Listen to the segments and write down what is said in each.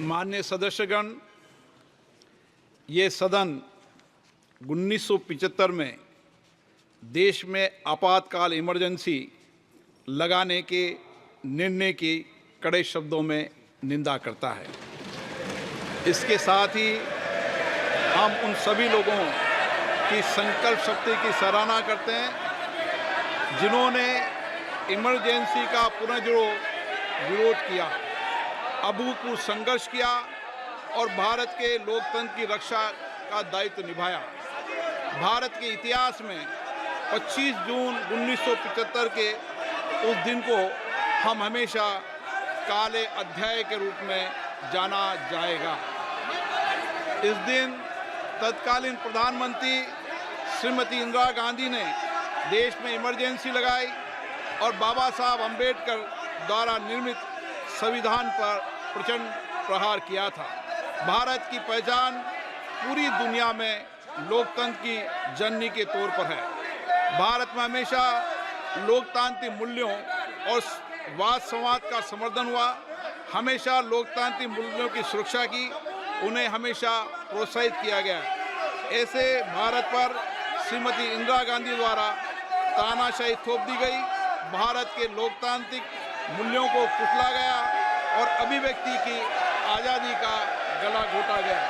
माननीय सदस्यगण, ये सदन 1975 में देश में आपातकाल इमरजेंसी लगाने के निर्णय की कड़े शब्दों में निंदा करता है। इसके साथ ही हम उन सभी लोगों की संकल्प शक्ति की सराहना करते हैं जिन्होंने इमरजेंसी का पुनर्विरोध विरोध किया, अभूतपूर्व संघर्ष किया और भारत के लोकतंत्र की रक्षा का दायित्व निभाया। भारत के इतिहास में 25 जून 1975 के उस दिन को हम हमेशा काले अध्याय के रूप में जाना जाएगा। इस दिन तत्कालीन प्रधानमंत्री श्रीमती इंदिरा गांधी ने देश में इमरजेंसी लगाई और बाबा साहब अम्बेडकर द्वारा निर्मित संविधान पर प्रचंड प्रहार किया था। भारत की पहचान पूरी दुनिया में लोकतंत्र की जननी के तौर पर है। भारत में हमेशा लोकतांत्रिक मूल्यों और वाद संवाद का समर्थन हुआ, हमेशा लोकतांत्रिक मूल्यों की सुरक्षा की, उन्हें हमेशा प्रोत्साहित किया गया। ऐसे भारत पर श्रीमती इंदिरा गांधी द्वारा तानाशाही थोप दी गई, भारत के लोकतांत्रिक मूल्यों को कुचला गया और अभिव्यक्ति की आज़ादी का गला घोटा गया।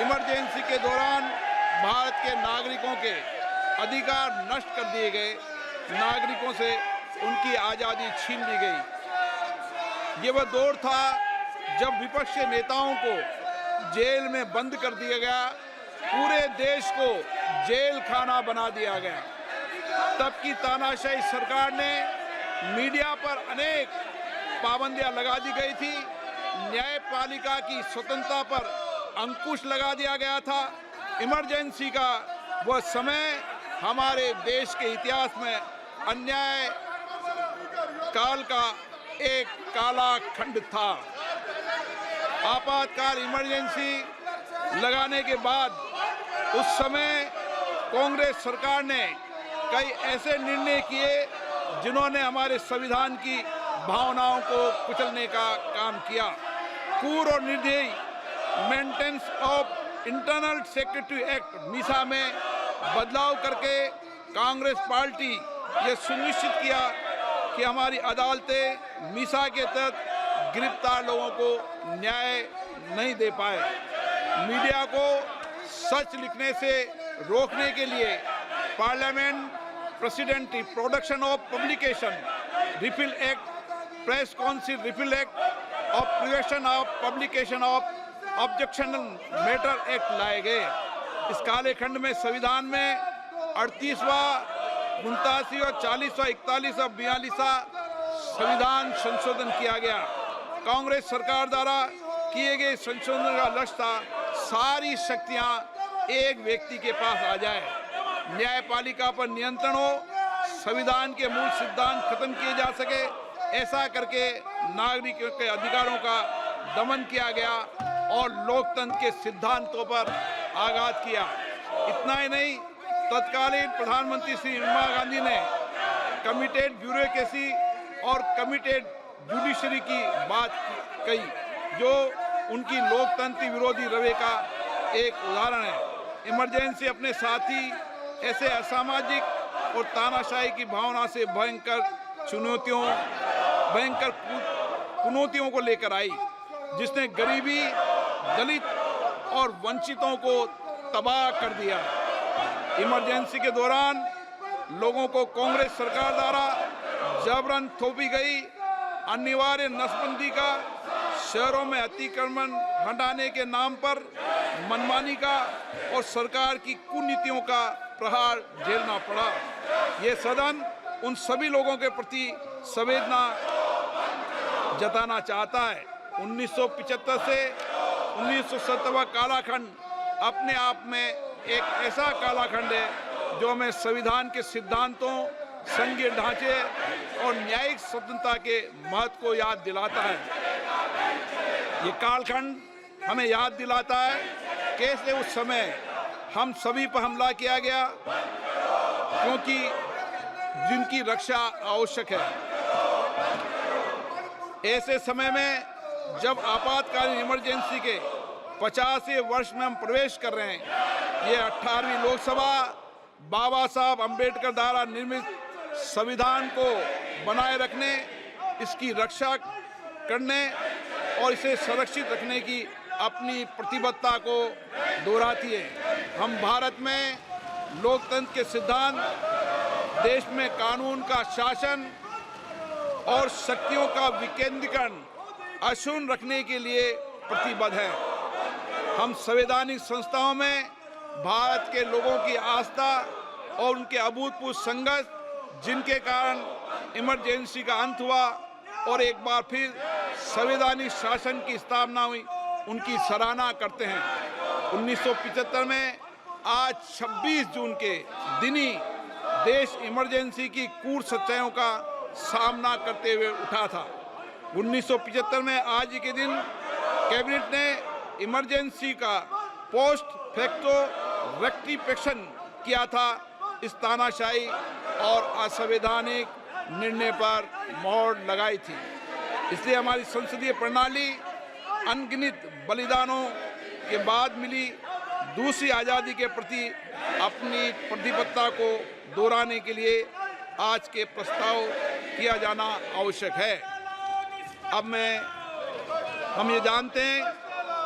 इमरजेंसी के दौरान भारत के नागरिकों के अधिकार नष्ट कर दिए गए, नागरिकों से उनकी आज़ादी छीन ली गई। ये वह दौर था जब विपक्ष के नेताओं को जेल में बंद कर दिया गया, पूरे देश को जेल खाना बना दिया गया। तब की तानाशाही सरकार ने मीडिया पर अनेक पाबंदियां लगा दी गई थी, न्यायपालिका की स्वतंत्रता पर अंकुश लगा दिया गया था। इमरजेंसी का वह समय हमारे देश के इतिहास में अन्याय काल का एक काला खंड था। आपातकाल इमरजेंसी लगाने के बाद उस समय कांग्रेस सरकार ने कई ऐसे निर्णय किए जिन्होंने हमारे संविधान की भावनाओं को कुचलने का काम किया। पूर्व और निर्दयी maintenance of internal secretary act Misa में बदलाव करके कांग्रेस पार्टी ये सुनिश्चित किया कि हमारी अदालतें मीसा के तहत गिरफ्तार लोगों को न्याय नहीं दे पाए। मीडिया को सच लिखने से रोकने के लिए parliament president protection of publication repeal act, press council repeal act और prevention of publication of objectionable matter act लाए गए। इस काले खंड में संविधान में 38वां, 89वां, 40वां, 41वां, 42वां संविधान संशोधन किया गया। कांग्रेस सरकार द्वारा किए गए संशोधन का लक्ष्य था सारी शक्तियां एक व्यक्ति के पास आ जाए, न्यायपालिका पर नियंत्रण हो, संविधान के मूल सिद्धांत खत्म किए जा सके। ऐसा करके नागरिकों के अधिकारों का दमन किया गया और लोकतंत्र के सिद्धांतों पर आघात किया। इतना ही नहीं, तत्कालीन प्रधानमंत्री श्री इंदिरा गांधी ने कमिटेड ब्यूरोक्रेसी और कमिटेड जुडिशरी की बात कही, जो उनकी लोकतंत्र विरोधी रवैये का एक उदाहरण है। इमरजेंसी अपने साथ ही ऐसे असामाजिक और तानाशाही की भावना से भयंकर चुनौतियों को लेकर आई, जिसने गरीबी, दलित और वंचितों को तबाह कर दिया। इमरजेंसी के दौरान लोगों को कांग्रेस सरकार द्वारा जबरन थोपी गई अनिवार्य नसबंदी का, शहरों में अतिक्रमण हटाने के नाम पर मनमानी का और सरकार की कुनीतियों का प्रहार झेलना पड़ा। ये सदन उन सभी लोगों के प्रति संवेदना जताना चाहता है। 1975 से 1970 कालाखंड अपने आप में एक ऐसा कालाखंड है जो हमें संविधान के सिद्धांतों, संघीय ढांचे और न्यायिक स्वतंत्रता के महत्व को याद दिलाता है। ये कालखंड हमें याद दिलाता है कैसे उस समय हम सभी पर हमला किया गया, क्योंकि जिनकी रक्षा आवश्यक है। ऐसे समय में जब आपातकालीन इमरजेंसी के 50वें वर्ष में हम प्रवेश कर रहे हैं, ये 18वीं लोकसभा बाबा साहब अम्बेडकर द्वारा निर्मित संविधान को बनाए रखने, इसकी रक्षा करने और इसे संरक्षित रखने की अपनी प्रतिबद्धता को दोहराती है। हम भारत में लोकतंत्र के सिद्धांत, देश में कानून का शासन और शक्तियों का विकेंद्रीकरण अक्षुण्ण रखने के लिए प्रतिबद्ध हैं। हम संवैधानिक संस्थाओं में भारत के लोगों की आस्था और उनके अभूतपूर्व संघर्ष, जिनके कारण इमरजेंसी का अंत हुआ और एक बार फिर संवैधानिक शासन की स्थापना हुई, उनकी सराहना करते हैं। 1975 में आज 26 जून के दिन ही देश इमरजेंसी की क्रूर सच्चाइयों का सामना करते हुए उठा था। 1975 में आज के दिन कैबिनेट ने इमरजेंसी का पोस्ट फैक्टो रेक्टिफिकेशन किया था। इस तानाशाही और असंवैधानिक निर्णय पर मोहर लगाई थी। इसलिए हमारी संसदीय प्रणाली अनगिनत बलिदानों के बाद मिली दूसरी आज़ादी के प्रति अपनी प्रतिबद्धता को दोहराने के लिए आज के प्रस्ताव किया जाना आवश्यक है। अब हम ये जानते हैं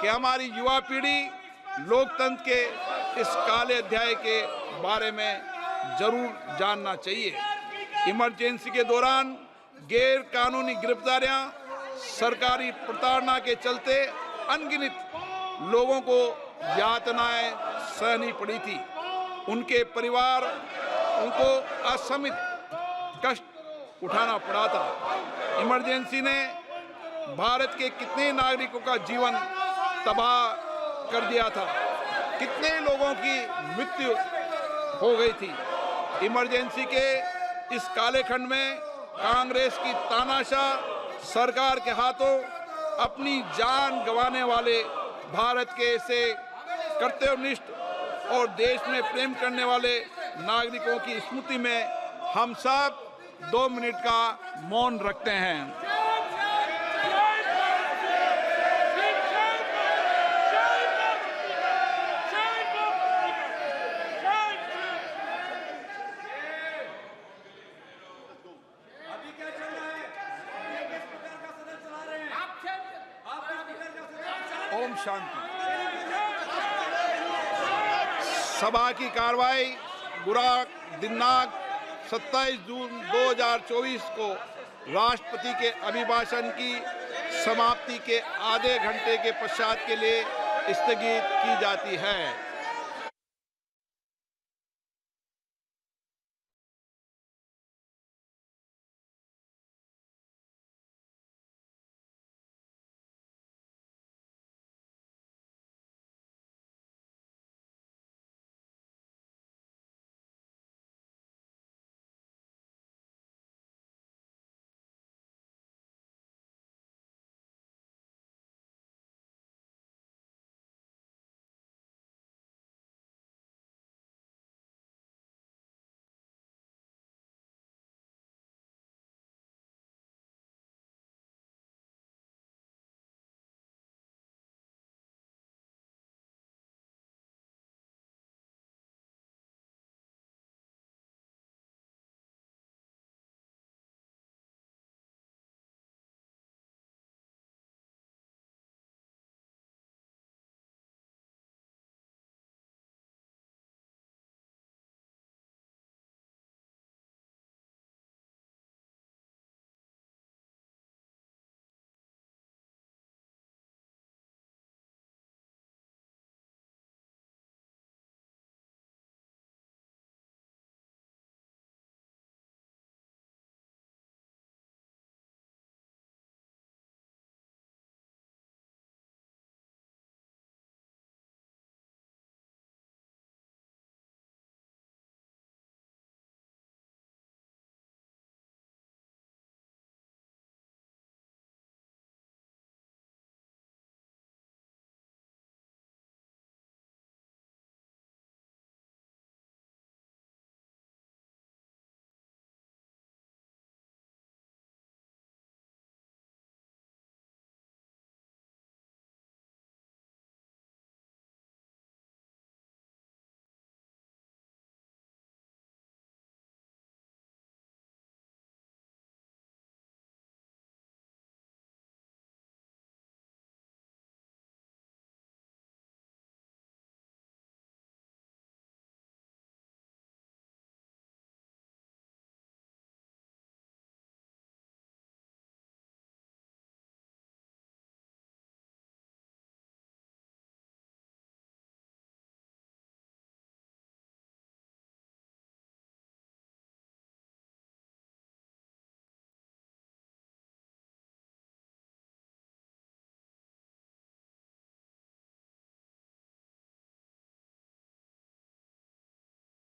कि हमारी युवा पीढ़ी लोकतंत्र के इस काले अध्याय के बारे में जरूर जानना चाहिए। इमरजेंसी के दौरान गैर कानूनी गिरफ्तारियां, सरकारी प्रताड़ना के चलते अनगिनत लोगों को यातनाएं सहनी पड़ी थी। उनके परिवार उनको असमित कष्ट उठाना पड़ा था। इमरजेंसी ने भारत के कितने नागरिकों का जीवन तबाह कर दिया था, कितने लोगों की मृत्यु हो गई थी। इमरजेंसी के इस काले खंड में कांग्रेस की तानाशाह सरकार के हाथों अपनी जान गंवाने वाले भारत के ऐसे कर्तव्यनिष्ठ और देश में प्रेम करने वाले नागरिकों की स्मृति में हम सब 2 मिनट का मौन रखते हैं। ओम शांति। सभा की कार्रवाई दिनांक 27 जून 2024 को राष्ट्रपति के अभिभाषण की समाप्ति के आधे घंटे के पश्चात के लिए स्थगित की जाती है।